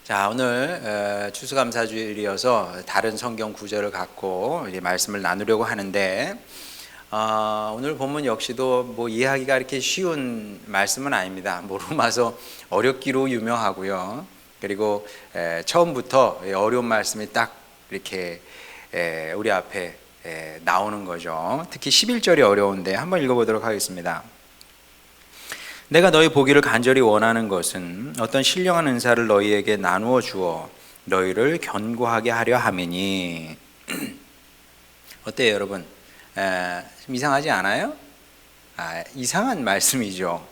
자, 오늘 추수감사주일이어서 다른 성경 구절을 갖고 이제 말씀을 나누려고 하는데 오늘 본문 역시도 뭐 이해하기가 이렇게 쉬운 말씀은 아닙니다. 뭐 로마서 어렵기로 유명하고요. 그리고 처음부터 어려운 말씀이 딱 이렇게 우리 앞에 나오는 거죠. 특히 11절이 어려운데 한번 읽어보도록 하겠습니다. 내가 너희 보기를 간절히 원하는 것은 어떤 신령한 은사를 너희에게 나누어 주어 너희를 견고하게 하려 함이니. 어때요, 여러분? 좀 이상하지 않아요? 이상한 말씀이죠.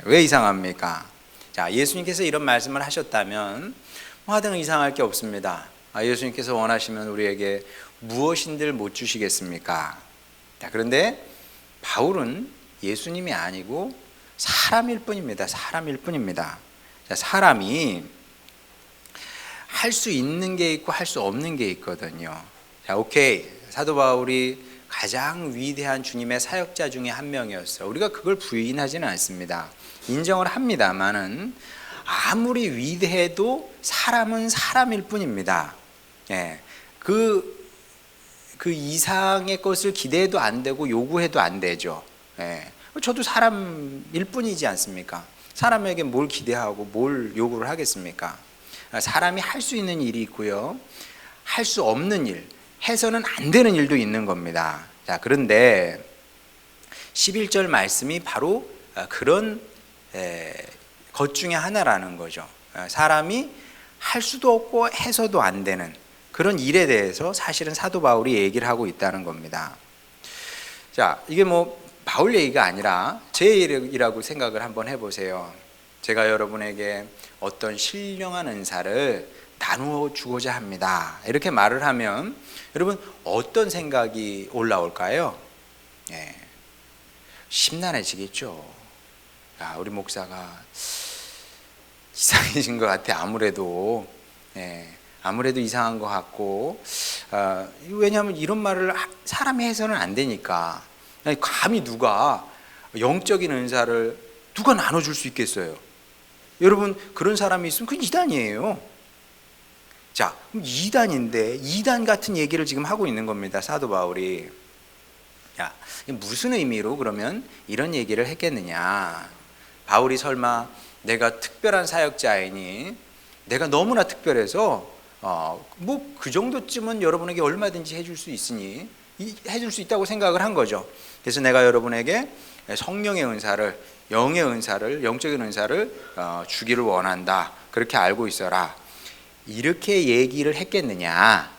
왜 이상합니까? 자, 예수님께서 이런 말씀을 하셨다면 하등 이상할 게 없습니다. 예수님께서 원하시면 우리에게 무엇인들 못 주시겠습니까? 자, 그런데 바울은 예수님이 아니고 사람일 뿐입니다. 사람일 뿐입니다. 자, 사람이 할 수 있는 게 있고 할 수 없는 게 있거든요. 자, 오케이. 사도 바울이 가장 위대한 주님의 사역자 중에 한 명이었어요. 우리가 그걸 부인하지는 않습니다. 인정을 합니다만은 아무리 위대해도 사람은 사람일 뿐입니다. 그 이상의 것을 기대해도 안 되고 요구해도 안 되죠. 저도 사람일 뿐이지 않습니까? 사람에게 뭘 기대하고 뭘 요구를 하겠습니까? 사람이 할 수 있는 일이 있고요, 할 수 없는 일, 해서는 안 되는 일도 있는 겁니다. 자, 그런데 11절 말씀이 바로 그런 것 중에 하나라는 거죠. 사람이 할 수도 없고 해서도 안 되는 그런 일에 대해서 사실은 사도 바울이 얘기를 하고 있다는 겁니다. 자, 이게 뭐 바울 얘기가 아니라 제 얘기라고 생각을 한번 해보세요. 제가 여러분에게 어떤 신령한 은사를 나누어 주고자 합니다. 이렇게 말을 하면 여러분 어떤 생각이 올라올까요? 심란해지겠죠. 우리 목사가 이상해진 것 같아. 아무래도 이상한 것 같고, 왜냐하면 이런 말을 사람이 해서는 안 되니까. 감히 누가 영적인 은사를 누가 나눠줄 수 있겠어요? 여러분, 그런 사람이 있으면 그건 이단이에요. 자, 이단인데 이단 같은 얘기를 지금 하고 있는 겁니다, 사도 바울이. 야, 무슨 의미로 그러면 이런 얘기를 했겠느냐? 바울이 설마 내가 특별한 사역자이니, 내가 너무나 특별해서 뭐 그 정도쯤은 여러분에게 얼마든지 해줄 수 있으니 해줄 수 있다고 생각을 한 거죠. 그래서 내가 여러분에게 성령의 은사를, 영의 은사를, 영적인 은사를 주기를 원한다. 그렇게 알고 있어라. 이렇게 얘기를 했겠느냐?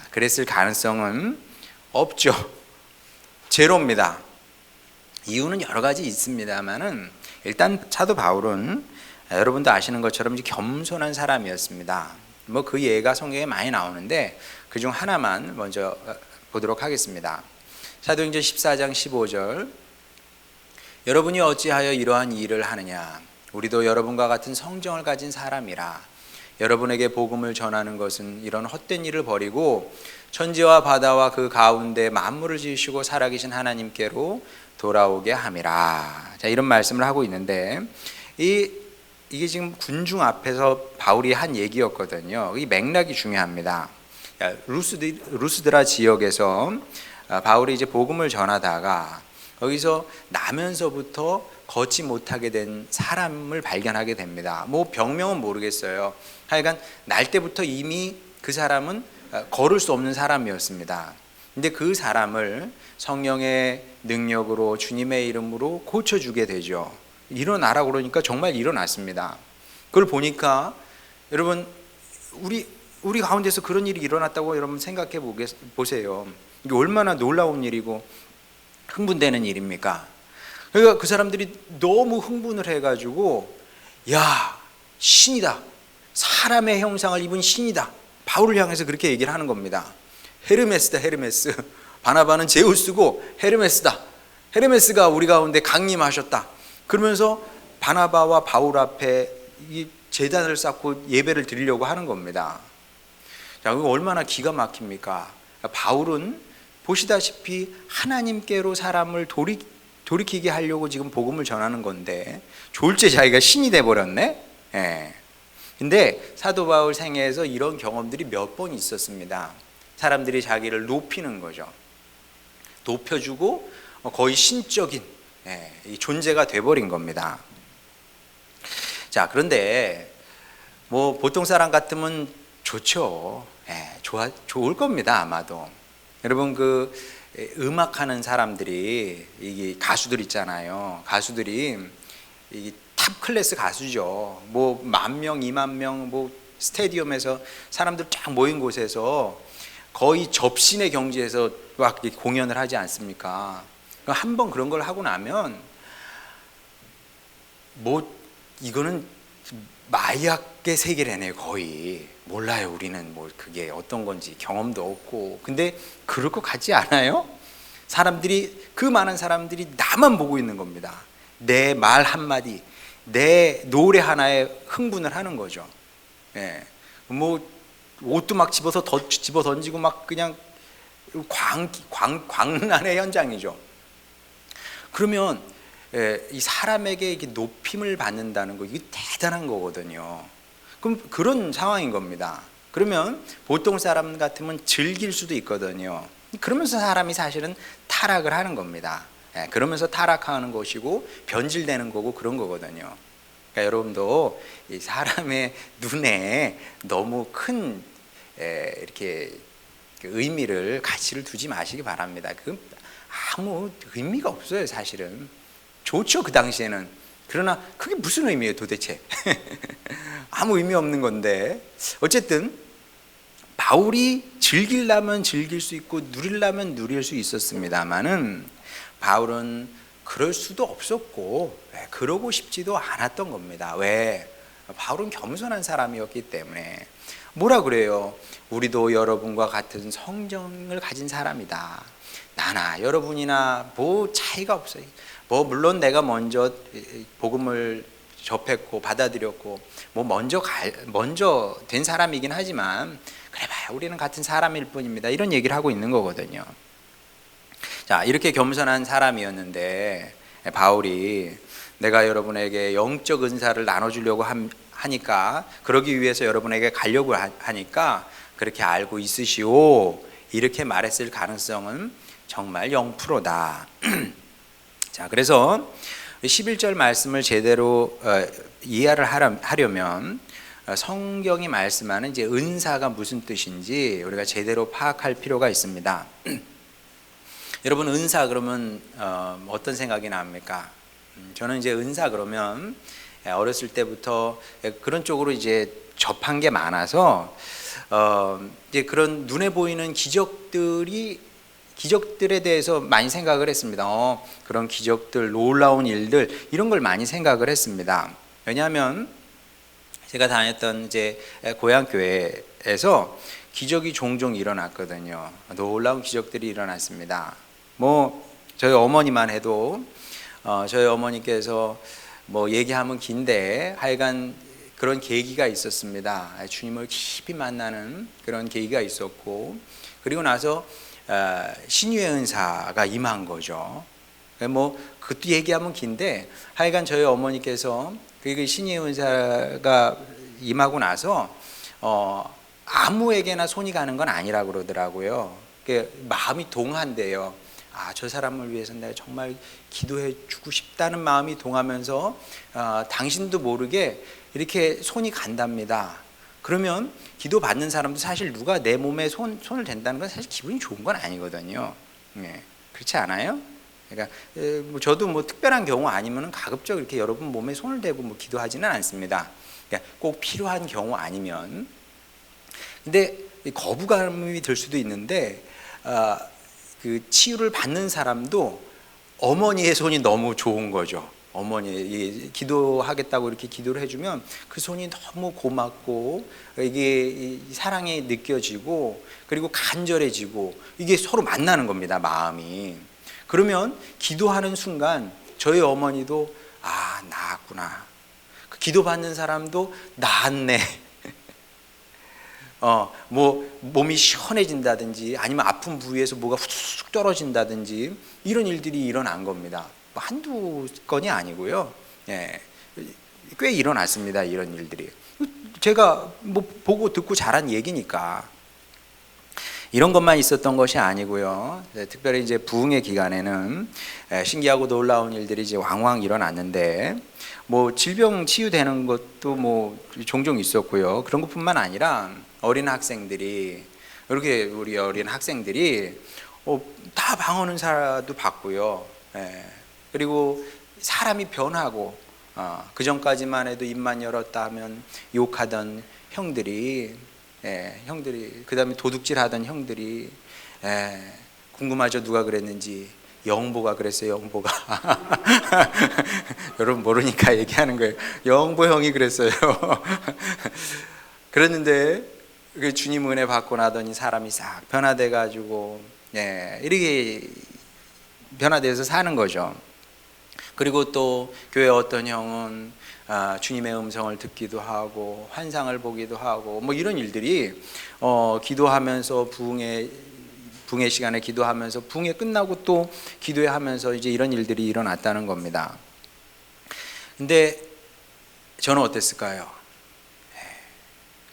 그랬을 가능성은 없죠. 제로입니다. 이유는 여러 가지 있습니다만은 일단 사도 바울은 여러분도 아시는 것처럼 겸손한 사람이었습니다. 뭐 그 예가 성경에 많이 나오는데 그중 하나만 먼저 보도록 하겠습니다. 사도행전 14장 15절. 여러분이 어찌하여 이러한 일을 하느냐? 우리도 여러분과 같은 성정을 가진 사람이라. 여러분에게 복음을 전하는 것은 이런 헛된 일을 버리고 천지와 바다와 그 가운데 만물을 지으시고 살아계신 하나님께로 돌아오게 함이라. 자, 이런 말씀을 하고 있는데 이게 지금 군중 앞에서 바울이 한 얘기였거든요. 이 맥락이 중요합니다. 루스드라 지역에서 바울이 이제 복음을 전하다가 거기서 나면서부터 걷지 못하게 된 사람을 발견하게 됩니다. 뭐 병명은 모르겠어요. 하여간 날 때부터 이미 그 사람은 걸을 수 없는 사람이었습니다. 근데 그 사람을 성령의 능력으로 주님의 이름으로 고쳐주게 되죠. 일어나라고 그러니까 정말 일어났습니다. 그걸 보니까 여러분 우리 가운데서 그런 일이 일어났다고 여러분 생각해 보세요. 이게 얼마나 놀라운 일이고 흥분되는 일입니까? 그러니까 그 사람들이 너무 흥분을 해가지고 야, 신이다. 사람의 형상을 입은 신이다. 바울을 향해서 그렇게 얘기를 하는 겁니다. 헤르메스다, 헤르메스. 바나바는 제우스고 헤르메스다. 헤르메스가 우리 가운데 강림하셨다. 그러면서 바나바와 바울 앞에 이 제단을 쌓고 예배를 드리려고 하는 겁니다. 자, 그거 얼마나 기가 막힙니까? 바울은 보시다시피 하나님께로 사람을 돌이키게 하려고 지금 복음을 전하는 건데 졸제 자기가 신이 돼버렸네. 근데 사도 바울 생애에서 이런 경험들이 몇 번 있었습니다. 사람들이 자기를 높이는 거죠. 높여주고 거의 신적인 이 존재가 돼버린 겁니다. 자, 그런데 뭐 보통 사람 같으면 좋죠. 좋을 겁니다, 아마도. 여러분, 그 음악하는 사람들이, 이게 가수들 있잖아요. 가수들이 이게 탑 클래스 가수죠. 뭐 10,000명, 20,000명, 뭐 스테디움에서 사람들 쫙 모인 곳에서 거의 접신의 경지에서 막 공연을 하지 않습니까? 한번 그런 걸 하고 나면 뭐 이거는 마약의 세계라네요. 거의 몰라요. 우리는 뭐 그게 어떤 건지 경험도 없고. 근데 그럴 것 같지 않아요? 사람들이, 그 많은 사람들이 나만 보고 있는 겁니다. 내 말 한마디, 내 노래 하나에 흥분을 하는 거죠. 뭐 옷도 막 집어 던지고 막 그냥 광란의 현장이죠. 그러면 이 사람에게 이게 높임을 받는다는 거, 이게 대단한 거거든요. 그럼 그런 상황인 겁니다. 그러면 보통 사람 같으면 즐길 수도 있거든요. 그러면서 사람이 사실은 타락을 하는 겁니다. 그러면서 타락하는 것이고 변질되는 거고 그런 거거든요. 그러니까 여러분도 이 사람의 눈에 너무 큰 이렇게 의미를, 가치를 두지 마시기 바랍니다. 그 아무 의미가 없어요, 사실은. 좋죠, 그 당시에는. 그러나 그게 무슨 의미예요, 도대체? 아무 의미 없는 건데. 어쨌든 바울이 즐기려면 즐길 수 있고 누리려면 누릴 수 있었습니다만은 바울은 그럴 수도 없었고 그러고 싶지도 않았던 겁니다. 왜? 바울은 겸손한 사람이었기 때문에. 뭐라 그래요? 우리도 여러분과 같은 성정을 가진 사람이다. 나나 여러분이나 뭐 차이가 없어요. 뭐 물론 내가 먼저 복음을 접했고 받아들였고 뭐 먼저 된 사람이긴 하지만 그래봐야 우리는 같은 사람일 뿐입니다. 이런 얘기를 하고 있는 거거든요. 자, 이렇게 겸손한 사람이었는데 바울이 내가 여러분에게 영적 은사를 나눠주려고 하니까, 그러기 위해서 여러분에게 가려고 하니까 그렇게 알고 있으시오, 이렇게 말했을 가능성은 정말 0%다. 자, 그래서 11절 말씀을 제대로 이해를 하려면 성경이 말씀하는 이제 은사가 무슨 뜻인지 우리가 제대로 파악할 필요가 있습니다. 여러분, 은사 그러면 어떤 생각이 납니까? 저는 이제 은사 그러면 어렸을 때부터 그런 쪽으로 이제 접한 게 많아서 이제 그런 눈에 보이는 기적들에 대해서 많이 생각을 했습니다. 그런 기적들, 놀라운 일들, 이런 걸 많이 생각을 했습니다. 왜냐하면 제가 다녔던 이제 고향 교회에서 기적이 종종 일어났거든요. 놀라운 기적들이 일어났습니다. 뭐 저희 어머니만 해도 저희 어머니께서 뭐 얘기하면 긴데 하여간 그런 계기가 있었습니다. 주님을 깊이 만나는 그런 계기가 있었고, 그리고 나서 신유의 은사가 임한 거죠. 뭐 그것도 얘기하면 긴데 하여간 저희 어머니께서 그 신유의 은사가 임하고 나서 아무에게나 손이 가는 건 아니라고 그러더라고요. 마음이 동한대요. 저 사람을 위해서 내가 정말 기도해 주고 싶다는 마음이 동하면서 당신도 모르게 이렇게 손이 간답니다. 그러면 기도 받는 사람도 사실 누가 내 몸에 손을 댄다는 건 사실 기분이 좋은 건 아니거든요. 그렇지 않아요? 그러니까 저도 뭐 특별한 경우 아니면 가급적 이렇게 여러분 몸에 손을 대고 뭐 기도하지는 않습니다. 그러니까 꼭 필요한 경우 아니면. 근데 거부감이 들 수도 있는데 그 치유를 받는 사람도 어머니의 손이 너무 좋은 거죠. 어머니 기도하겠다고 이렇게 기도를 해주면 그 손이 너무 고맙고 이게 사랑이 느껴지고 그리고 간절해지고 이게 서로 만나는 겁니다, 마음이. 그러면 기도하는 순간 저희 어머니도 나았구나, 그 기도받는 사람도 나았네, 뭐 몸이 시원해진다든지 아니면 아픈 부위에서 뭐가 훅 떨어진다든지 이런 일들이 일어난 겁니다. 한두 건이 아니고요. 꽤 일어났습니다, 이런 일들이. 제가 뭐 보고 듣고 자란 얘기니까. 이런 것만 있었던 것이 아니고요. 특별히 이제 부흥의 기간에는 신기하고 놀라운 일들이 이제 왕왕 일어났는데, 뭐 질병 치유되는 것도 뭐 종종 있었고요. 그런 것뿐만 아니라 어린 학생들이, 이렇게 우리 어린 학생들이 다 방언은사도 받고요. 그리고 사람이 변하고, 그 전까지만 해도 입만 열었다 하면 욕하던 형들이, 그 다음에 도둑질하던 형들이, 궁금하죠? 누가 그랬는지. 영보가 그랬어요. 영보가. 여러분 모르니까 얘기하는 거예요. 영보 형이 그랬어요. 그랬는데 주님 은혜 받고 나더니 사람이 싹 변화돼 가지고 이렇게 변화돼서 사는 거죠. 그리고 또 교회 어떤 형은 주님의 음성을 듣기도 하고 환상을 보기도 하고 뭐 이런 일들이 기도하면서 붕의 시간에 기도하면서 붕이 끝나고 또 기도하면서 이제 이런 일들이 일어났다는 겁니다. 근데 저는 어땠을까요?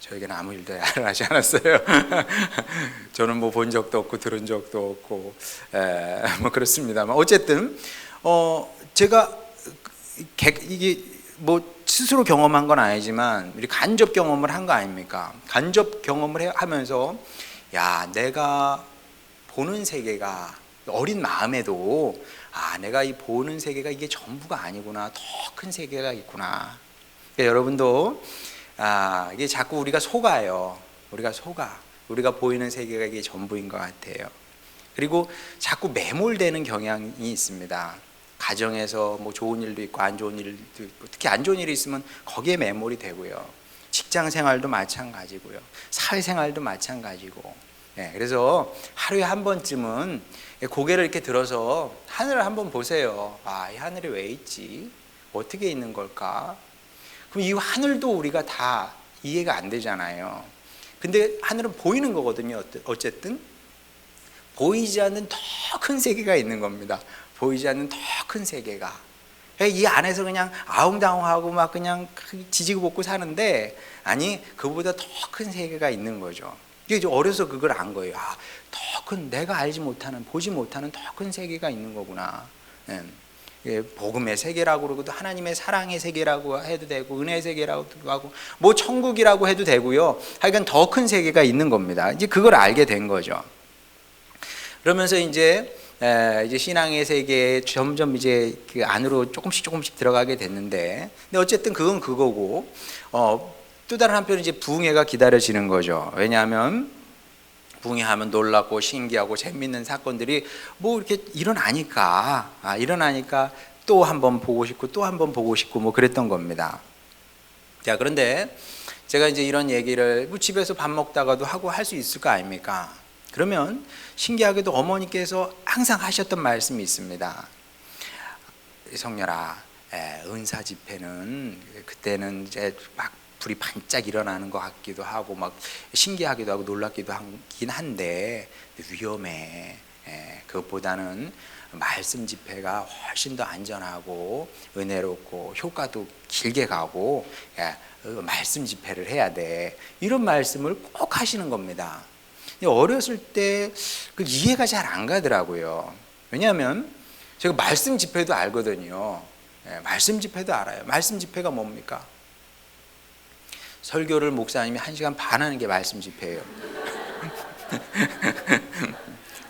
저에게는 아무 일도 일어나지 않았어요. 저는 뭐 본 적도 없고 들은 적도 없고 뭐 그렇습니다만 어쨌든 제가 이게 뭐 스스로 경험한 건 아니지만 우리 간접 경험을 한 거 아닙니까? 간접 경험을 하면서 야, 내가 보는 세계가 어린 마음에도 내가 이 보는 세계가 이게 전부가 아니구나. 더 큰 세계가 있구나. 그러니까 여러분도 이게 자꾸 우리가 속아요. 우리가 보이는 세계가 이게 전부인 것 같아요. 그리고 자꾸 매몰되는 경향이 있습니다. 가정에서 뭐 좋은 일도 있고 안 좋은 일도 있고, 특히 안 좋은 일이 있으면 거기에 매몰이 되고요. 직장 생활도 마찬가지고요. 사회생활도 마찬가지고. 그래서 하루에 한 번쯤은 고개를 이렇게 들어서 하늘을 한번 보세요. 이 하늘이 왜 있지? 어떻게 있는 걸까? 그럼 이 하늘도 우리가 다 이해가 안 되잖아요. 근데 하늘은 보이는 거거든요. 어쨌든 보이지 않는 더 큰 세계가 있는 겁니다. 보이지 않는 더 큰 세계가. 이 안에서 그냥 아웅다웅하고 막 그냥 지지고 볶고 사는데, 아니 그보다 더 큰 세계가 있는 거죠. 이게 어려서 그걸 안 거예요. 더 큰, 내가 알지 못하는, 보지 못하는 더 큰 세계가 있는 거구나. 복음의 세계라고 그러고도 하나님의 사랑의 세계라고 해도 되고 은혜의 세계라고도 하고 뭐 천국이라고 해도 되고요. 하여간 더 큰 세계가 있는 겁니다. 이제 그걸 알게 된 거죠. 그러면서 이제 신앙의 세계에 점점 이제 그 안으로 조금씩 들어가게 됐는데, 근데 어쨌든 그건 그거고, 또 다른 한편은 이제 부흥회가 기다려지는 거죠. 왜냐하면 부흥회하면 놀랍고 신기하고 재밌는 사건들이 뭐 이렇게 일어나니까 또 한 번 보고 싶고 또 한 번 보고 싶고 뭐 그랬던 겁니다. 자, 그런데 제가 이제 이런 얘기를 뭐 집에서 밥 먹다가도 하고 할 수 있을 거 아닙니까? 그러면 신기하게도 어머니께서 항상 하셨던 말씀이 있습니다. 성렬아, 은사 집회는 그때는 이제 막 불이 반짝 일어나는 것 같기도 하고 막 신기하기도 하고 놀랍기도 하긴 한데 위험해. 그것보다는 말씀 집회가 훨씬 더 안전하고 은혜롭고 효과도 길게 가고 말씀 집회를 해야 돼. 이런 말씀을 꼭 하시는 겁니다. 어렸을 때 그 이해가 잘 안 가더라고요. 왜냐하면 제가 말씀 집회도 알거든요. 말씀 집회도 알아요. 말씀 집회가 뭡니까? 설교를 목사님이 1시간 반 하는 게 말씀 집회예요.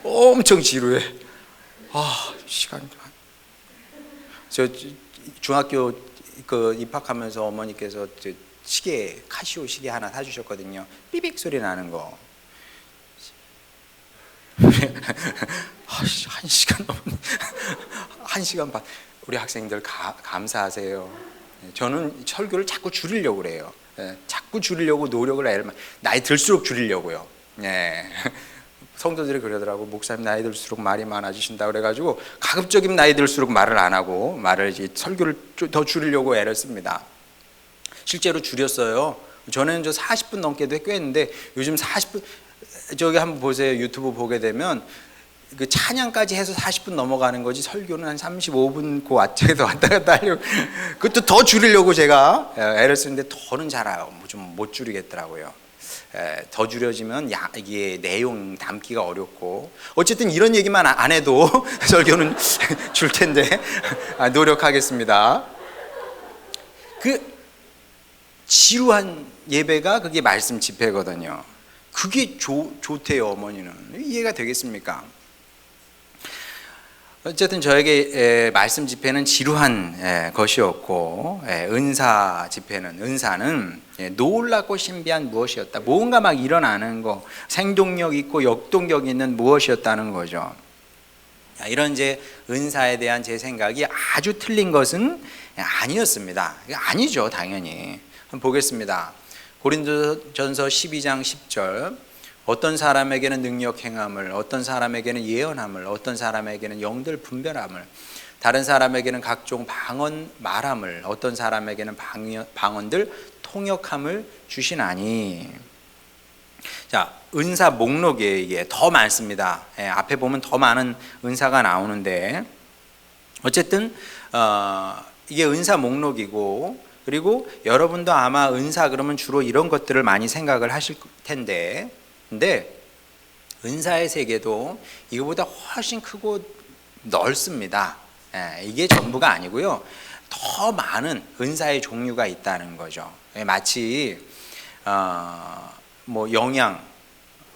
엄청 지루해. 시간. 저 중학교 입학하면서 어머니께서 시계, 카시오 시계 하나 사주셨거든요. 삐빅 소리 나는 거. 1시간 넘었네. 1시간 반. 우리 학생들 감사하세요. 저는 설교를 자꾸 줄이려고 그래요. 자꾸 줄이려고 노력을 해요. 나이 들수록 줄이려고요. 성도들이 그러더라고. 목사님 나이 들수록 말이 많아지신다 그래가지고 가급적이면 나이 들수록 말을 안 하고 이제 설교를 더 줄이려고 애를 씁니다. 실제로 줄였어요. 저는 40분 넘게도 꽤 했는데 요즘 40분, 저기 한번 보세요. 유튜브 보게 되면 그 찬양까지 해서 40분 넘어가는 거지 설교는 한 35분 그 앞쪽에서 왔다 갔다 하려고 그것도 더 줄이려고 제가 애를 쓰는데 더는 잘아요. 좀 못 줄이겠더라고요. 더 줄여지면 이게 내용 담기가 어렵고 어쨌든 이런 얘기만 안 해도 설교는 줄 텐데 노력하겠습니다. 그 지루한 예배가 그게 말씀 집회거든요. 그게 좋대요. 어머니는 이해가 되겠습니까? 어쨌든 저에게 말씀 집회는 지루한 것이었고 은사 집회는 은사는 놀랍고 신비한 무엇이었다. 뭔가 막 일어나는 거, 생동력 있고 역동력 있는 무엇이었다는 거죠. 이런 이제 은사에 대한 제 생각이 아주 틀린 것은 아니었습니다. 아니죠, 당연히. 한번 보겠습니다. 고린도전서 12장 10절. 어떤 사람에게는 능력 행함을, 어떤 사람에게는 예언함을, 어떤 사람에게는 영들 분별함을, 다른 사람에게는 각종 방언 말함을, 어떤 사람에게는 방언들 통역함을 주시나니. 자, 은사 목록이에요. 이게 더 많습니다. 앞에 보면 더 많은 은사가 나오는데 어쨌든 이게 은사 목록이고, 그리고 여러분도 아마 은사 그러면 주로 이런 것들을 많이 생각을 하실 텐데, 근데 은사의 세계도 이거보다 훨씬 크고 넓습니다. 이게 전부가 아니고요. 더 많은 은사의 종류가 있다는 거죠. 마치 뭐 영양,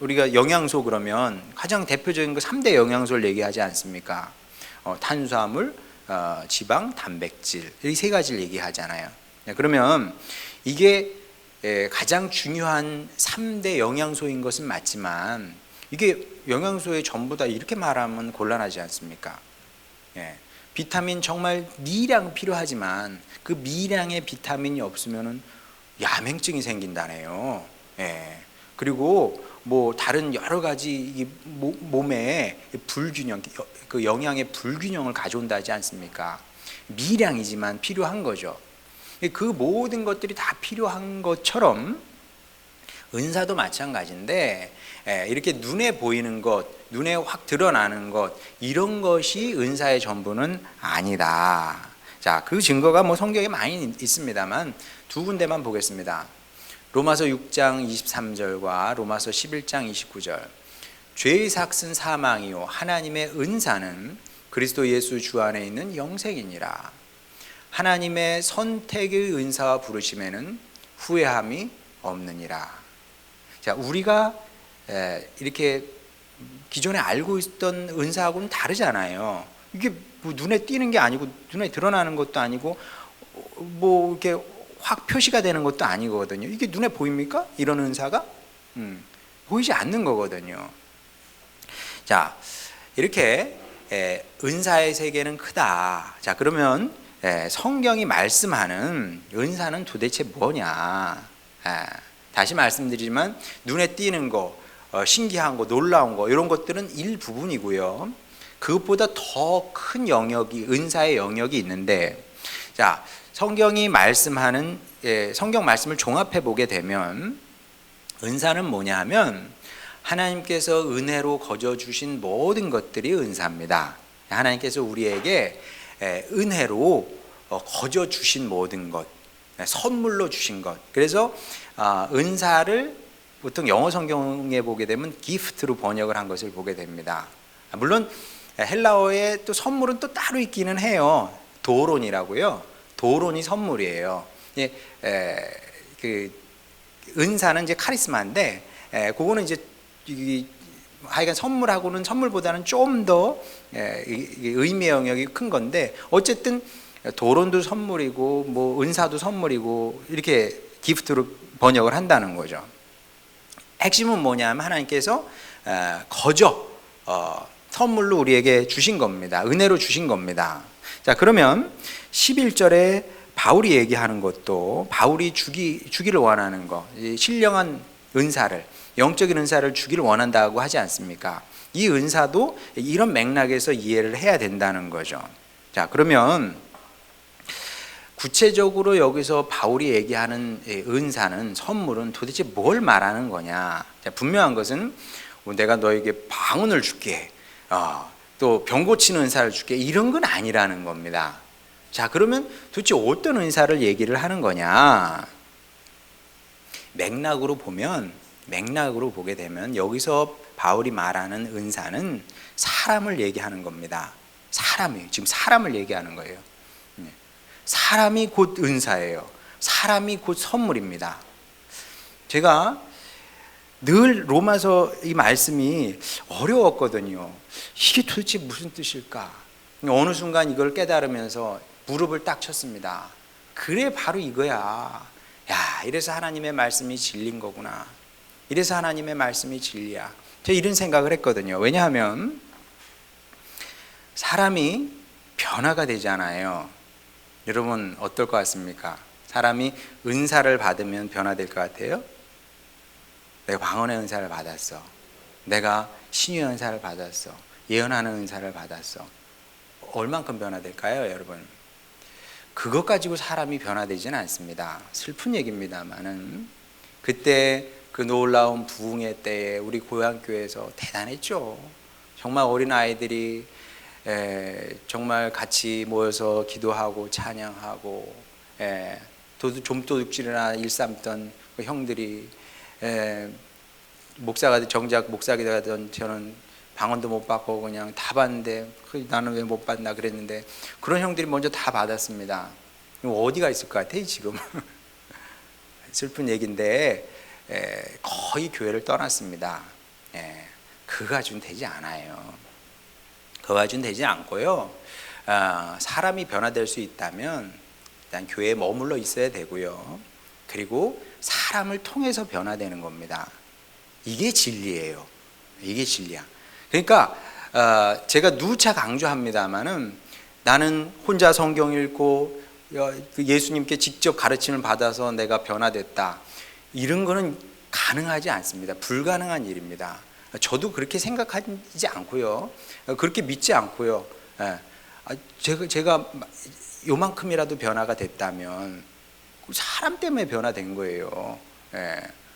우리가 영양소 그러면 가장 대표적인 거 3대 영양소를 얘기하지 않습니까? 탄수화물, 지방, 단백질, 이 세 가지를 얘기하잖아요. 그러면 이게 가장 중요한 3대 영양소인 것은 맞지만 이게 영양소의 전부다 이렇게 말하면 곤란하지 않습니까? 비타민 정말 미량 필요하지만 그 미량의 비타민이 없으면 야맹증이 생긴다네요. 그리고 뭐 다른 여러 가지 몸에 불균형, 그 영양의 불균형을 가져온다지 않습니까? 미량이지만 필요한 거죠. 그 모든 것들이 다 필요한 것처럼 은사도 마찬가지인데 이렇게 눈에 보이는 것, 눈에 확 드러나는 것, 이런 것이 은사의 전부는 아니다. 자, 그 증거가 뭐 성경에 많이 있습니다만 두 군데만 보겠습니다. 로마서 6장 23절과 로마서 11장 29절. 죄의 삭은 사망이요 하나님의 은사는 그리스도 예수 주 안에 있는 영생이니라. 하나님의 선택의 은사와 부르심에는 후회함이 없느니라. 자, 우리가 이렇게 기존에 알고 있던 은사하고는 다르잖아요. 이게 뭐 눈에 띄는 게 아니고 눈에 드러나는 것도 아니고 뭐 이렇게 확 표시가 되는 것도 아니거든요. 이게 눈에 보입니까? 이런 은사가? 보이지 않는 거거든요. 자, 이렇게 은사의 세계는 크다. 자, 그러면 성경이 말씀하는 은사는 도대체 뭐냐? 다시 말씀드리지만 눈에 띄는 거, 신기한 거, 놀라운 거 이런 것들은 일부분이고요. 그것보다 더 큰 영역이 은사의 영역이 있는데, 자, 성경이 말씀하는 성경 말씀을 종합해 보게 되면 은사는 뭐냐 하면 하나님께서 은혜로 거저 주신 모든 것들이 은사입니다. 하나님께서 우리에게 은혜로 거저 주신 모든 것, 선물로 주신 것. 그래서 은사를 보통 영어 성경에 보게 되면 기프트로 번역을 한 것을 보게 됩니다. 물론 헬라어에 또 선물은 또 따로 있기는 해요. 도론이라고요. 도론이 선물이에요. 그 은사는 이제 카리스마인데, 그거는 이제 하여간 선물보다는 좀 더 의미의 영역이 큰 건데, 어쨌든 도론도 선물이고 뭐 은사도 선물이고 이렇게 기프트로 번역을 한다는 거죠. 핵심은 뭐냐면 하나님께서 거저 선물로 우리에게 주신 겁니다. 은혜로 주신 겁니다. 자, 그러면 11절에 바울이 얘기하는 것도 바울이 주기를 원하는 거, 신령한 은사를, 영적인 은사를 주기를 원한다고 하지 않습니까? 이 은사도 이런 맥락에서 이해를 해야 된다는 거죠. 자, 그러면 구체적으로 여기서 바울이 얘기하는 은사는, 선물은 도대체 뭘 말하는 거냐? 자, 분명한 것은 내가 너에게 방언을 줄게, 또 병 고치는 은사를 줄게, 이런 건 아니라는 겁니다. 자, 그러면 도대체 어떤 은사를 얘기를 하는 거냐? 맥락으로 보게 되면 여기서 바울이 말하는 은사는 사람을 얘기하는 겁니다. 지금 사람을 얘기하는 거예요. 사람이 곧 은사예요. 사람이 곧 선물입니다. 제가 늘 로마서 이 말씀이 어려웠거든요. 이게 도대체 무슨 뜻일까? 어느 순간 이걸 깨달으면서 무릎을 딱 쳤습니다. 그래, 바로 이거야. 야, 이래서 하나님의 말씀이 진리인 거구나. 이래서 하나님의 말씀이 진리야. 제가 이런 생각을 했거든요. 왜냐하면 사람이 변화가 되잖아요. 여러분 어떨 것 같습니까? 사람이 은사를 받으면 변화될 것 같아요? 내가 방언의 은사를 받았어. 내가 신유의 은사를 받았어. 예언하는 은사를 받았어. 얼만큼 변화될까요, 여러분? 그것 가지고 사람이 변화되지는 않습니다. 슬픈 얘기입니다만은 그때 그 놀라운 부흥의 때에 우리 고향교회에서 대단했죠. 정말 어린 아이들이 정말 같이 모여서 기도하고 찬양하고, 좀도둑질이나 일삼던 그 형들이, 정작 목사가 되던 저는 방언도 못 받고 그냥 다 받는데 나는 왜 못 받나 그랬는데, 그런 형들이 먼저 다 받았습니다. 어디가 있을 것 같아요 지금? 슬픈 얘기인데 거의 교회를 떠났습니다. 그 가지고는 되지 않아요. 그 가지고는 되지 않고요. 사람이 변화될 수 있다면 일단 교회에 머물러 있어야 되고요. 그리고 사람을 통해서 변화되는 겁니다. 이게 진리예요. 이게 진리야. 그러니까 제가 누차 강조합니다마는 나는 혼자 성경 읽고 예수님께 직접 가르침을 받아서 내가 변화됐다, 이런 거는 가능하지 않습니다. 불가능한 일입니다. 저도 그렇게 생각하지 않고요. 그렇게 믿지 않고요. 제가 요만큼이라도 변화가 됐다면 사람 때문에 변화된 거예요.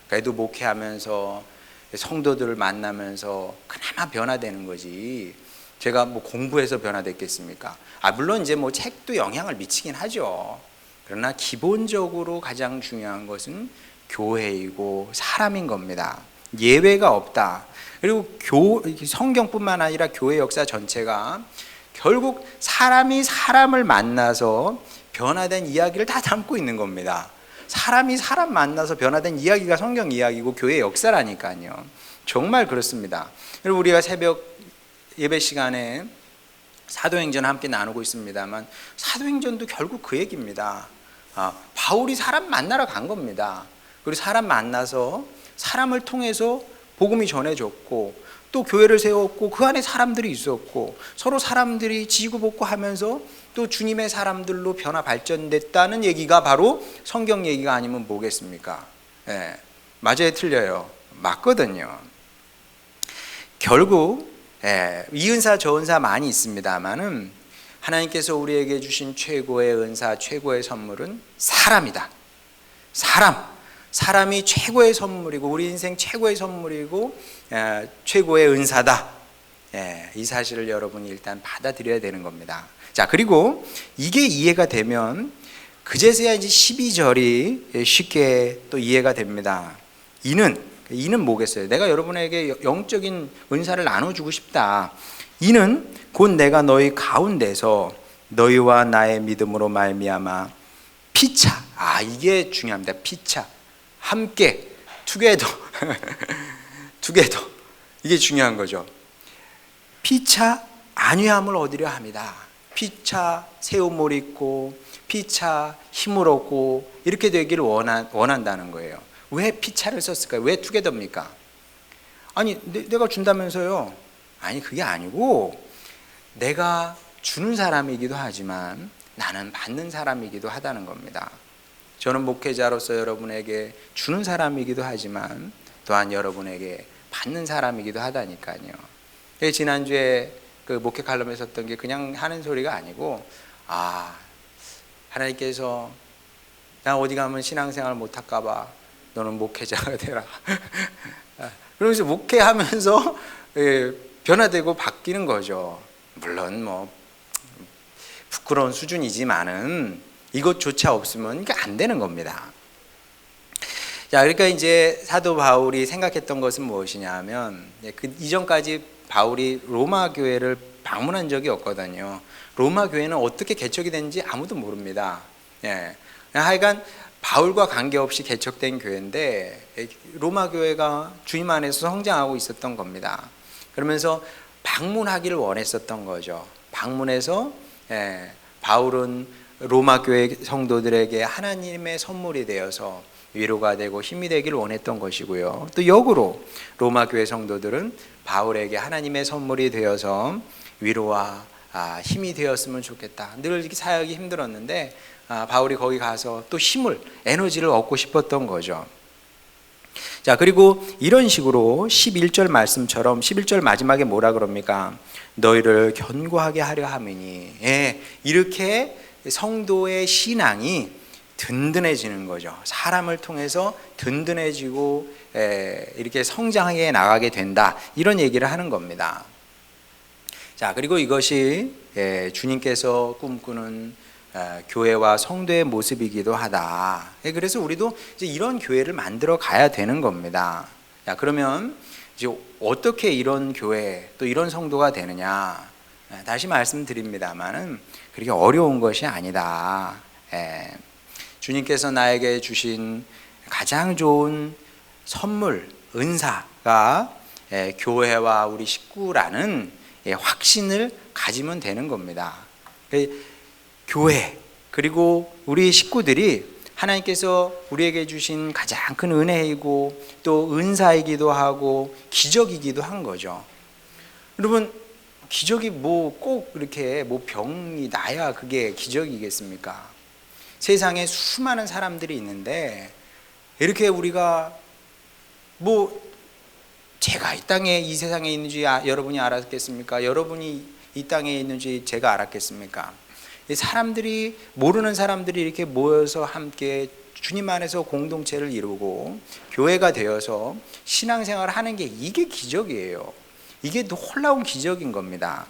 그래도 목회하면서 성도들을 만나면서 그나마 변화되는 거지, 제가 뭐 공부해서 변화됐겠습니까? 물론 이제 뭐 책도 영향을 미치긴 하죠. 그러나 기본적으로 가장 중요한 것은 교회이고 사람인 겁니다. 예외가 없다. 그리고 성경뿐만 아니라 교회 역사 전체가 결국 사람이 사람을 만나서 변화된 이야기를 다 담고 있는 겁니다. 사람이 사람 만나서 변화된 이야기가 성경 이야기고 교회 역사라니까요. 정말 그렇습니다. 그리고 우리가 새벽 예배 시간에 사도행전 함께 나누고 있습니다만, 사도행전도 결국 그 얘기입니다. 바울이 사람 만나러 간 겁니다. 그리고 사람 만나서 사람을 통해서 복음이 전해졌고, 또 교회를 세웠고, 그 안에 사람들이 있었고, 서로 사람들이 지구복구 하면서 또 주님의 사람들로 변화 발전됐다는 얘기가 바로 성경 얘기가 아니면 뭐겠습니까? 맞아요, 틀려요? 맞거든요. 결국 이 은사 저 은사 많이 있습니다만은 하나님께서 우리에게 주신 최고의 은사, 최고의 선물은 사람이다. 사람이 최고의 선물이고, 우리 인생 최고의 선물이고, 최고의 은사다. 이 사실을 여러분이 일단 받아들여야 되는 겁니다. 자, 그리고 이게 이해가 되면 그제서야 이제 12절이 쉽게 또 이해가 됩니다. 이는 뭐겠어요? 내가 여러분에게 영적인 은사를 나눠주고 싶다. 이는 곧 내가 너희 가운데서 너희와 나의 믿음으로 말미암아 피차, 이게 중요합니다. 피차, 함께, 투게더 이게 중요한 거죠. 피차 안위함을 얻으려 합니다. 피차 세움을 입고, 피차 힘을 얻고, 이렇게 되기를 원한다는 거예요. 왜 피차를 썼을까요? 왜 투게더입니까? 아니, 내가 준다면서요? 아니, 그게 아니고, 내가 주는 사람이기도 하지만 나는 받는 사람이기도 하다는 겁니다. 저는 목회자로서 여러분에게 주는 사람이기도 하지만 또한 여러분에게 받는 사람이기도 하다니까요. 지난주에 그 목회 칼럼에 썼던 게 그냥 하는 소리가 아니고, 하나님께서 나 어디 가면 신앙생활 못할까 봐 너는 목회자가 되라. 그러면서 목회하면서 변화되고 바뀌는 거죠. 물론 뭐 부끄러운 수준이지만은 이것조차 없으면 이게 안 되는 겁니다. 자, 그러니까 이제 사도 바울이 생각했던 것은 무엇이냐면, 그 이전까지 바울이 로마 교회를 방문한 적이 없거든요. 로마 교회는 어떻게 개척이 됐는지 아무도 모릅니다. 예. 하여간 바울과 관계없이 개척된 교회인데 로마 교회가 주님 안에서 성장하고 있었던 겁니다. 그러면서 방문하기를 원했었던 거죠. 방문해서 바울은 로마 교회 성도들에게 하나님의 선물이 되어서 위로가 되고 힘이 되기를 원했던 것이고요. 또 역으로 로마 교회 성도들은 바울에게 하나님의 선물이 되어서 위로와 힘이 되었으면 좋겠다. 늘 이렇게 사역이 힘들었는데 바울이 거기 가서 또 힘을, 에너지를 얻고 싶었던 거죠. 자, 그리고 이런 식으로 11절 말씀처럼 11절 마지막에 뭐라 그럽니까? 너희를 견고하게 하려 함이니. 이렇게 성도의 신앙이 든든해지는 거죠. 사람을 통해서 든든해지고 이렇게 성장하게 나가게 된다. 이런 얘기를 하는 겁니다. 자, 그리고 이것이 주님께서 꿈꾸는 교회와 성도의 모습이기도 하다. 그래서 우리도 이제 이런 교회를 만들어 가야 되는 겁니다. 자, 그러면 이제 어떻게 이런 교회 또 이런 성도가 되느냐? 다시 말씀드립니다만은 그렇게 어려운 것이 아니다. 주님께서 나에게 주신 가장 좋은 선물, 은사가 교회와 우리 식구라는 확신을 가지면 되는 겁니다. 교회 그리고 우리 식구들이 하나님께서 우리에게 주신 가장 큰 은혜이고 또 은사이기도 하고 기적이기도 한 거죠. 여러분, 기적이 뭐 꼭 이렇게 뭐 병이 나야 그게 기적이겠습니까? 세상에 수많은 사람들이 있는데 이렇게 우리가 뭐 제가 이 땅에 이 세상에 있는지 여러분이 알았겠습니까? 여러분이 이 땅에 있는지 제가 알았겠습니까? 사람들이, 모르는 사람들이 이렇게 모여서 함께 주님 안에서 공동체를 이루고 교회가 되어서 신앙생활을 하는 게 이게 기적이에요. 이게 놀라운 기적인 겁니다.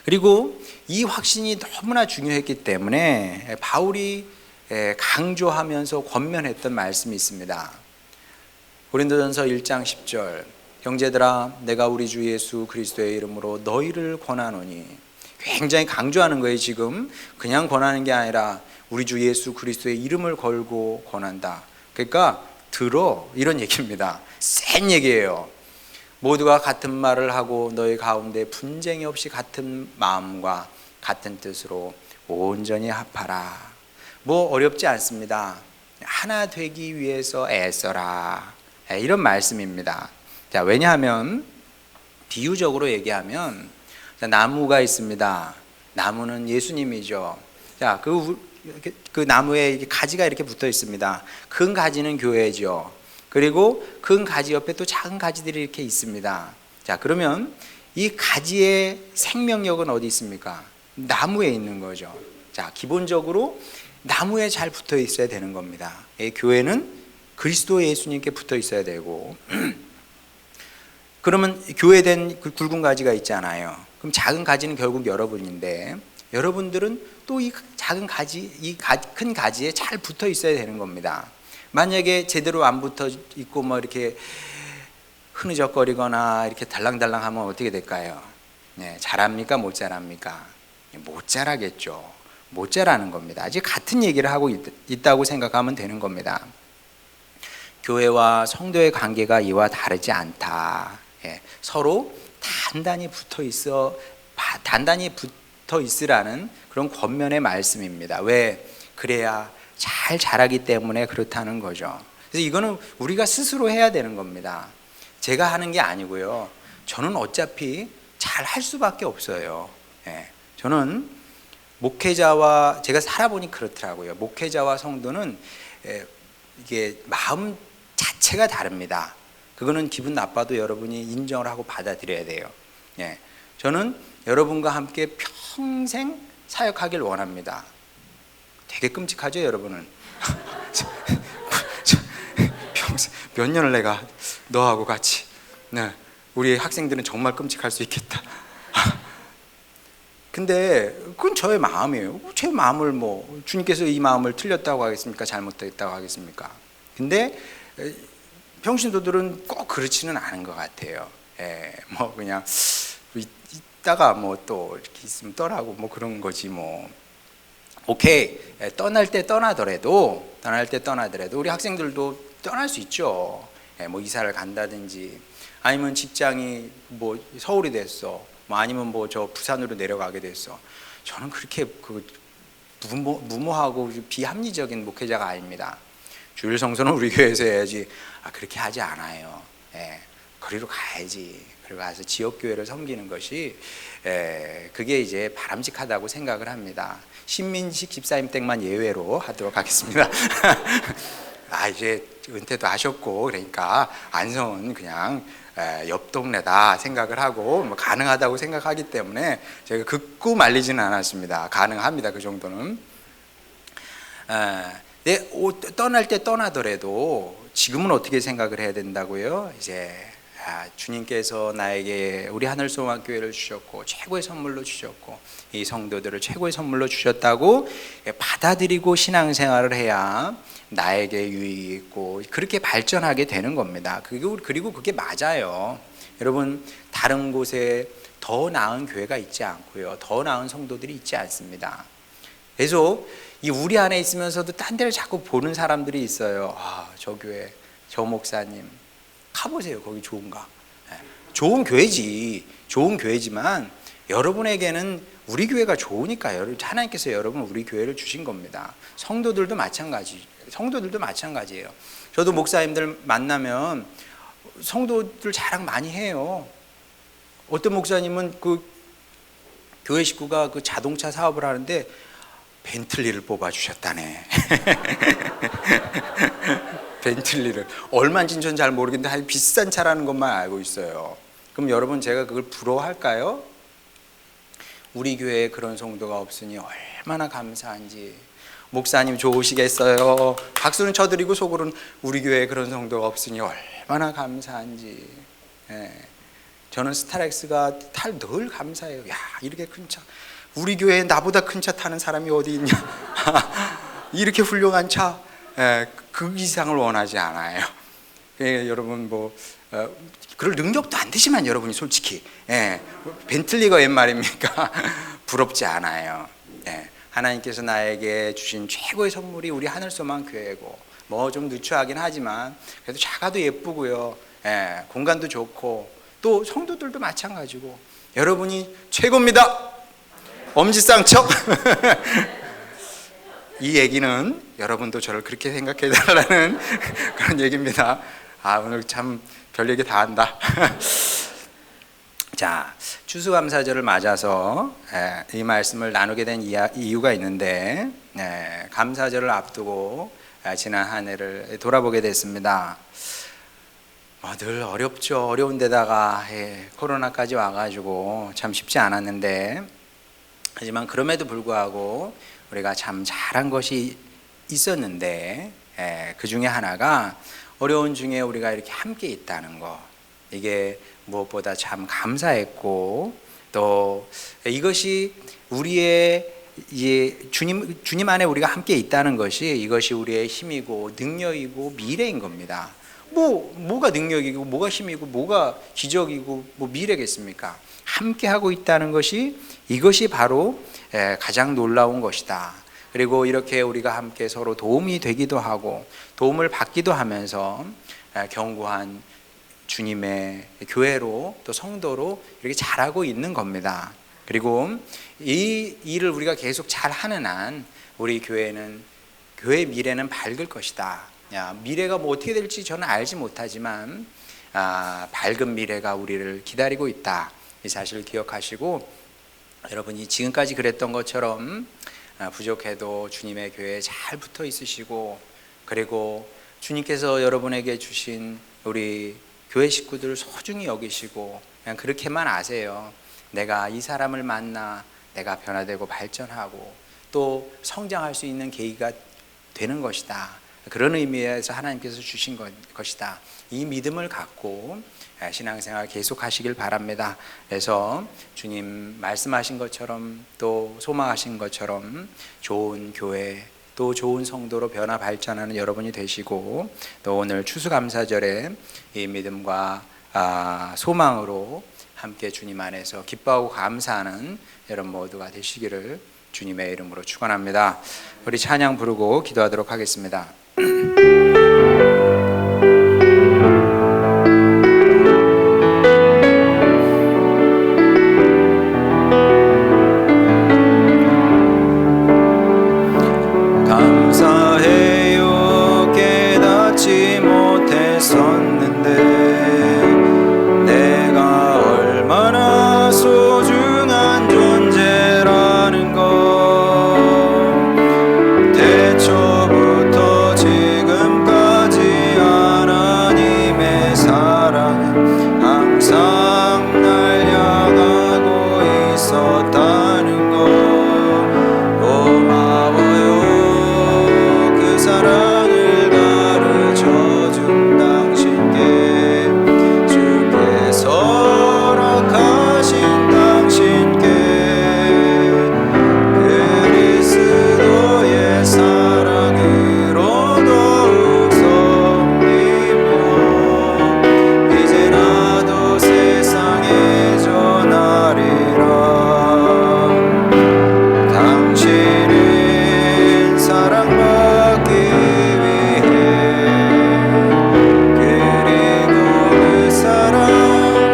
그리고 이 확신이 너무나 중요했기 때문에 바울이 강조하면서 권면했던 말씀이 있습니다. 고린도전서 1장 10절, 형제들아 내가 우리 주 예수 그리스도의 이름으로 너희를 권하노니. 굉장히 강조하는 거예요. 지금 그냥 권하는 게 아니라 우리 주 예수 그리스도의 이름을 걸고 권한다. 그러니까 들어, 이런 얘기입니다. 센 얘기예요. 모두가 같은 말을 하고 너희 가운데 분쟁이 없이 같은 마음과 같은 뜻으로 온전히 합하라. 뭐 어렵지 않습니다. 하나 되기 위해서 애써라. 이런 말씀입니다. 자, 왜냐하면 비유적으로 얘기하면 나무가 있습니다. 나무는 예수님이죠. 자, 그 나무에 가지가 이렇게 붙어 있습니다. 큰 가지는 교회죠. 그리고 큰 가지 옆에 또 작은 가지들이 이렇게 있습니다. 자, 그러면 이 가지의 생명력은 어디 있습니까? 나무에 있는 거죠. 자, 기본적으로 나무에 잘 붙어 있어야 되는 겁니다. 교회는 그리스도 예수님께 붙어 있어야 되고 그러면 교회된 그 굵은 가지가 있잖아요. 그럼 작은 가지는 결국 여러분인데 여러분들은 또 이 작은 가지, 큰 가지에 잘 붙어 있어야 되는 겁니다. 만약에 제대로 안 붙어 있고 뭐 이렇게 흐느적거리거나 이렇게 달랑달랑하면 어떻게 될까요? 자랍니까? 못 자랍니까? 못 자라겠죠. 못 자라는 겁니다. 아직 같은 얘기를 하고 있다고 생각하면 되는 겁니다. 교회와 성도의 관계가 이와 다르지 않다. 서로 단단히 붙어 있으라는 그런 권면의 말씀입니다. 왜? 그래야 잘 자라기 때문에 그렇다는 거죠. 그래서 이거는 우리가 스스로 해야 되는 겁니다. 제가 하는 게 아니고요. 저는 어차피 잘 할 수밖에 없어요. 저는 목회자와 제가 살아보니 그렇더라고요. 목회자와 성도는 이게 마음 자체가 다릅니다. 그거는 기분 나빠도 여러분이 인정을 하고 받아들여야 돼요. 저는 여러분과 함께 평생 사역하길 원합니다. 되게 끔찍하죠, 여러분은? 평생 몇 년을 내가 너하고 같이 우리 학생들은 정말 끔찍할 수 있겠다. 근데 그건 저의 마음이에요. 제 마음을 뭐 주님께서 이 마음을 틀렸다고 하겠습니까? 잘못했다고 하겠습니까? 근데 평신도들은 꼭 그렇지는 않은 것 같아요. 뭐 그냥 이따가 뭐 또 이렇게 있으면 떠나고 뭐 그런 거지 뭐. 오케이, 떠날 때 떠나더라도 우리 학생들도 떠날 수 있죠. 뭐 이사를 간다든지 아니면 직장이 뭐 서울이 됐어, 뭐 아니면 뭐 저 부산으로 내려가게 됐어. 저는 그렇게 그 무모하고 비합리적인 목회자가 아닙니다. 주일 성수는 우리 교회에서 해야지. 그렇게 하지 않아요. 거리로 가야지. 그리고 가서 지역 교회를 섬기는 것이 그게 이제 바람직하다고 생각을 합니다. 신민식 집사님 댁만 예외로 하도록 하겠습니다. 이제 은퇴도 하셨고 그러니까 안성은 그냥 옆 동네다 생각을 하고 뭐 가능하다고 생각하기 때문에 제가 극구 말리지는 않았습니다. 가능합니다. 그 정도는. 떠날 때 떠나더라도 지금은 어떻게 생각을 해야 된다고요? 이제 주님께서 나에게 우리 하늘소망교회를 주셨고 최고의 선물로 주셨고 이 성도들을 최고의 선물로 주셨다고 받아들이고 신앙생활을 해야 나에게 유익이 있고 그렇게 발전하게 되는 겁니다. 그리고 그게 맞아요. 여러분, 다른 곳에 더 나은 교회가 있지 않고요, 더 나은 성도들이 있지 않습니다. 그래서 이 우리 안에 있으면서도 딴 데를 자꾸 보는 사람들이 있어요. 저 교회, 저 목사님 가보세요. 거기 좋은가? 좋은 교회지. 좋은 교회지만 여러분에게는 우리 교회가 좋으니까 하나님께서 여러분 우리 교회를 주신 겁니다. 성도들도 마찬가지예요. 저도 목사님들 만나면 성도들 자랑 많이 해요. 어떤 목사님은 그 교회 식구가 그 자동차 사업을 하는데 벤틀리를 뽑아주셨다네. 벤틀리를 얼마인지는 전 잘 모르겠는데 아주 비싼 차라는 것만 알고 있어요. 그럼 여러분, 제가 그걸 부러워할까요? 우리 교회에 그런 성도가 없으니 얼마나 감사한지. 목사님 좋으시겠어요. 박수는 쳐드리고 속으로는 우리 교회에 그런 성도가 없으니 얼마나 감사한지. 저는 스타렉스가 늘 감사해요. 야, 이렇게 큰 차, 우리 교회에 나보다 큰 차 타는 사람이 어디 있냐. 이렇게 훌륭한 차, 그 이상을 원하지 않아요. 여러분 뭐 그럴 능력도 안 되지만 여러분이 솔직히 벤틀리가 웬 말입니까? 부럽지 않아요. 하나님께서 나에게 주신 최고의 선물이 우리 하늘소망 교회고 뭐 좀 누추하긴 하지만 그래도 작아도 예쁘고요, 공간도 좋고 또 성도들도 마찬가지고 여러분이 최고입니다. 엄지쌍척. 이 얘기는 여러분도 저를 그렇게 생각해 달라는 그런 얘기입니다. 오늘 참 별 얘기 다 한다. 자, 추수감사절을 맞아서 이 말씀을 나누게 된 이유가 있는데, 감사절을 앞두고 지난 한 해를 돌아보게 됐습니다. 늘 어렵죠. 어려운 데다가 코로나까지 와가지고 참 쉽지 않았는데, 하지만 그럼에도 불구하고 우리가 참 잘한 것이 있었는데, 그 중에 하나가 어려운 중에 우리가 이렇게 함께 있다는 거, 이게 무엇보다 참 감사했고, 또 이것이 우리의 이제 주님 안에 우리가 함께 있다는 것이, 이것이 우리의 힘이고 능력이고 미래인 겁니다. 뭐가 능력이고 뭐가 힘이고 뭐가 기적이고 뭐 미래겠습니까? 함께 하고 있다는 것이, 이것이 바로 가장 놀라운 것이다. 그리고 이렇게 우리가 함께 서로 도움이 되기도 하고 도움을 받기도 하면서 견고한 주님의 교회로, 또 성도로 이렇게 자라고 있는 겁니다. 그리고 이 일을 우리가 계속 잘하는 한 우리 교회의 미래는 밝을 것이다. 미래가 뭐 어떻게 될지 저는 알지 못하지만 밝은 미래가 우리를 기다리고 있다. 이 사실을 기억하시고, 여러분이 지금까지 그랬던 것처럼 부족해도 주님의 교회에 잘 붙어 있으시고, 그리고 주님께서 여러분에게 주신 우리 교회 식구들을 소중히 여기시고, 그냥 그렇게만 아세요. 내가 이 사람을 만나 내가 변화되고 발전하고 또 성장할 수 있는 계기가 되는 것이다 그런 의미에서 하나님께서 주신 것이다. 이 믿음을 갖고 신앙생활 계속하시길 바랍니다. 그래서 주님 말씀하신 것처럼 또 소망하신 것처럼 좋은 교회 또 좋은 성도로 변화 발전하는 여러분이 되시고, 또 오늘 추수감사절에 이 믿음과 소망으로 함께 주님 안에서 기뻐하고 감사하는 여러분 모두가 되시기를 주님의 이름으로 축원합니다. 우리 찬양 부르고 기도하도록 하겠습니다. 감사해요. 깨닫지 못했었는데 내가 얼마나 소중한 존재라는 것, 태초부터 지금까지 하나님의 사랑은 항상 날 향하고 있었다는 것, 고마워요. 그 사랑을 가르쳐준 당신께, 주께서 허락하신 당신께, 그리스도의 사랑으로 더욱 섬기며 이제 나도 세상에 전하리라. 당신은 사랑받기 위해, 그리고 그 사랑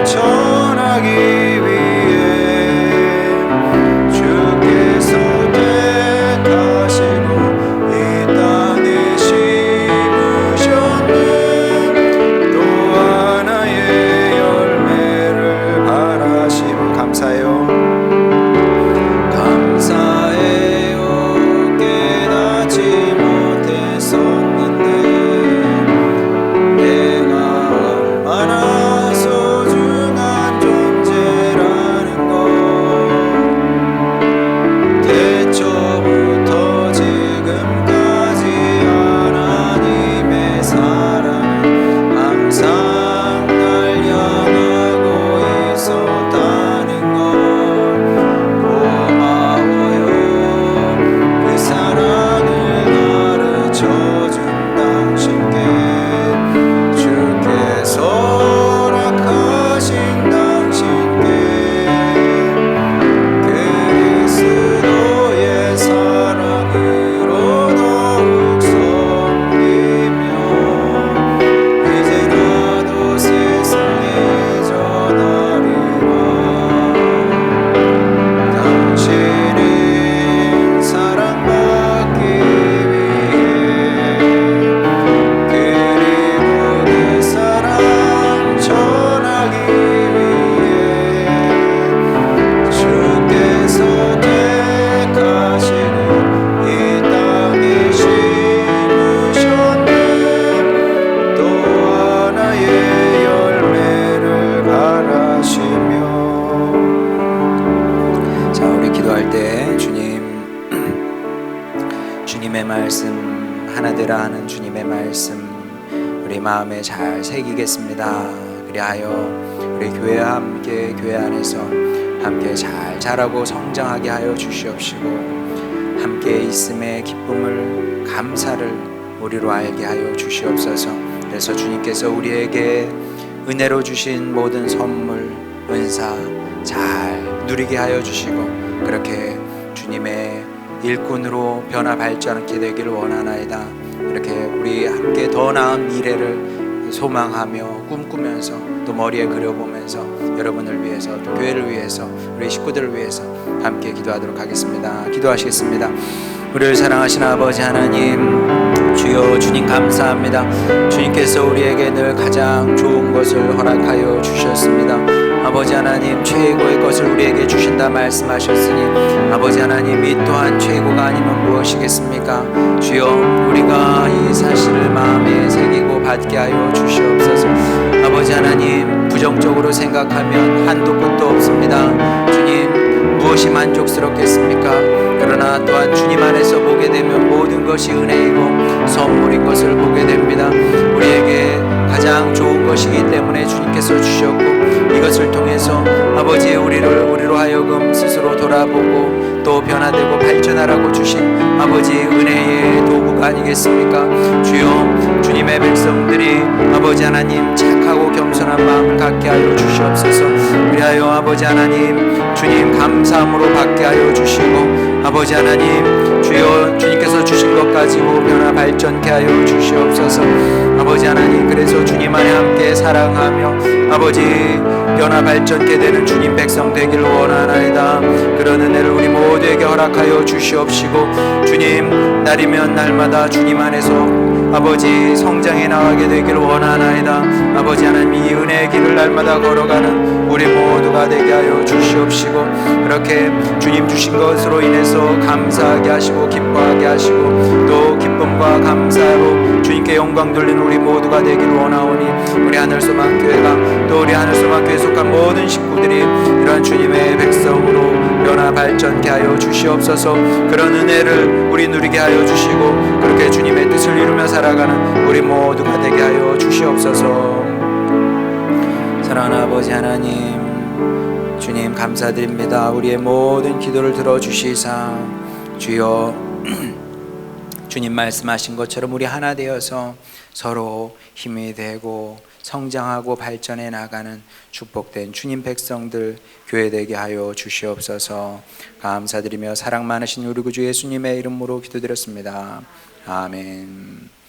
전하기 위해 주께서 택하시고 이 땅에 심으셨네. 또 하나의 열매를 바라시고 감사해요. 감사해요. 깨닫지 못했었는데 내가 얼마나 소중한 존재라는 것, 태초부터 지금까지 하나님의 사랑은 항상 날 향하고 있었다는 것, 고마워요. 그 사랑을 가르쳐준 당신께, 주께서 허락하신 당신께, 그리스도의 사랑으로 더욱 섬기며 이제 나도 세상에 전하리라. 당신은 사랑받기 위해, 그리고 그 사랑 전하기 위해 주께서 택하시고 이 땅에 심으셨네. 또 하나의 열매를 바라시며. 자, 우리 기도할 때 주님의 말씀, 하나되라 하는 주님의 말씀 우리 마음에 잘 새기겠습니다. 그리하여 우리 교회와 함께 교회 안에서 함께 잘 자라고 성장하게 하여 주시옵시고, 함께 있음의 기쁨을, 감사를 우리로 알게 하여 주시옵소서. 그래서 주님께서 우리에게 은혜로 주신 모든 선물, 은사 잘 누리게 하여 주시고, 그렇게 주님의 일꾼으로 변화 발전하게 되기를 원하나이다. 이렇게 우리 함께 더 나은 미래를 소망하며 꿈꾸면서 또 머리에 그려보면서 여러분을 위해서 또 교회를 위해서 우리 식구들을 위해서 함께 기도하도록 하겠습니다. 기도하시겠습니다. 우리를 사랑하신 아버지 하나님, 주여 주님 감사합니다. 주님께서 우리에게 늘 가장 좋은 것을 허락하여 주셨습니다. 아버지 하나님, 최고의 것을 우리에게 주신다 말씀하셨으니 아버지 하나님, 이 또한 최고가 아니면 무엇이겠습니까? 주여 우리가 이 사실을 마음에 새기고 받게 하여 주시옵소서. 아버지 하나님, 부정적으로 생각하면 한도 끝도 없습니다. 주님, 무엇이 만족스럽겠습니까? 그러나 또한 주님 안에서 보게 되면 모든 것이 은혜이고 선물인 것을 보게 됩니다. 우리에게 가장 좋은 것이기 때문에 주님께서 주셨고, 이것을 통해서 아버지 우리로 하여금 스스로 돌아보고 또 변화되고 발전하라고 주신 아버지 은혜의 도구가 아니겠습니까? 주여, 주님의 백성들이 아버지 하나님 착하고 겸손한 마음을 갖게 하여 주시옵소서. 그리하여 아버지 하나님 주님 감사함으로 받게 하여 주시고, 아버지 하나님 주여, 주님께서 주신 것 가지고 변화 발전케 하여 주시옵소서. 아버지 하나님, 그래서 주님 안에 함께 사랑하며 아버지 변화 발전케 되는 주님 백성 되기를 원하나이다. 그런 은혜를 우리 모두에게 허락하여 주시옵시고, 주님 날이면 날마다 주님 안에서 아버지 성장해 나가게 되기를 원하나이다. 아버지 하나님, 이 은혜의 길을 날마다 걸어가는 우리 모두가 되게 하여 주시옵시고, 그렇게 주님 주신 것으로 인해서 감사하게 하시고 기뻐하게 하시고 또 기쁨과 감사로 주님께 영광 돌리는 우리 모두가 되기를 원하오니, 우리 하늘소망교회가 또 우리 하늘소망교회에 속한 모든 식구들이 이러한 주님의 백성으로 변화 발전케 하여 주시옵소서. 그런 은혜를 우리 누리게 하여 주시고, 그렇게 주님의 뜻을 이루며 살아가는 우리 모두가 되게 하여 주시옵소서. 사랑하는 아버지 하나님, 주님 감사드립니다. 우리의 모든 기도를 들어주시사 주여, 주님 말씀하신 것처럼 우리 하나 되어서 서로 힘이 되고 성장하고 발전해 나가는 축복된 주님 백성들 교회 되게 하여 주시옵소서. 감사드리며 사랑 많으신 우리 구주 예수님의 이름으로 기도드렸습니다. 아멘.